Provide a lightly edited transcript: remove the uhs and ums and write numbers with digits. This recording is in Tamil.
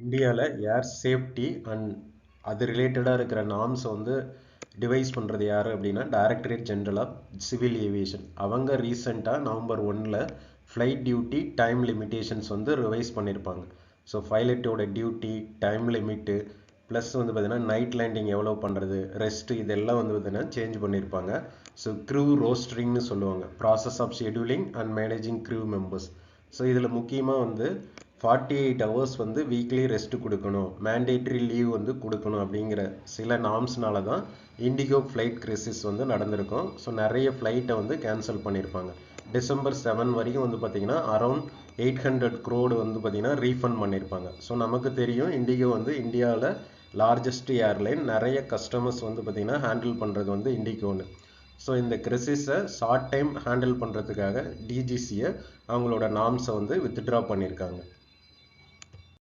இந்தியாவில் ஏர் சேஃப்டி அண்ட் அது ரிலேட்டடாக இருக்கிற நார்ம்ஸை வந்து டிவைஸ் பண்ணுறது யார் அப்படின்னா directorate general of civil aviation. அவங்க ரீசெண்டாக November 1 flight duty time limitations வந்து ரிவைஸ் பண்ணியிருப்பாங்க. ஸோ பைலட்டோட டியூட்டி டைம் லிமிட்டு ப்ளஸ் வந்து பார்த்திங்கன்னா நைட் லேண்டிங் எவ்வளோ பண்ணுறது ரெஸ்ட்டு இதெல்லாம் வந்து பார்த்திங்கன்னா சேஞ்ச் பண்ணியிருப்பாங்க. ஸோ க்ரூ ரோஸ்டரிங்னு சொல்லுவாங்க, process of scheduling and managing crew members. So இதில் முக்கியமாக வந்து 48 ஹவர்ஸ் வந்து வீக்லி ரெஸ்ட்டு கொடுக்கணும், மேண்டேட்ரி லீவ் வந்து கொடுக்கணும் அப்படிங்கிற சில நார்ம்ஸ்னால தான் இண்டிகோ ஃப்ளைட் கிரைசிஸ் வந்து நடந்திருக்கும். ஸோ நிறைய ஃப்ளைட்டை வந்து கேன்சல் பண்ணியிருப்பாங்க. டிசம்பர் 7 வரைக்கும் வந்து பார்த்திங்கன்னா அரௌண்ட் 800 crore வந்து பார்த்திங்கன்னா ரீஃபண்ட் பண்ணியிருப்பாங்க. ஸோ நமக்கு தெரியும் இண்டிகோ வந்து இந்தியாவில் லார்ஜஸ்ட் ஏர்லைன், நிறைய கஸ்டமர்ஸ் வந்து பார்த்திங்கன்னா ஹேண்டில் பண்ணுறது வந்து இண்டிகோன்னு. ஸோ இந்த கிரைசிஸை ஷார்ட் டைம் ஹேண்டில் பண்ணுறதுக்காக டிஜிசியை அவங்களோட நார்ம்ஸை வந்து வித்ட்ரா பண்ணியிருக்காங்க.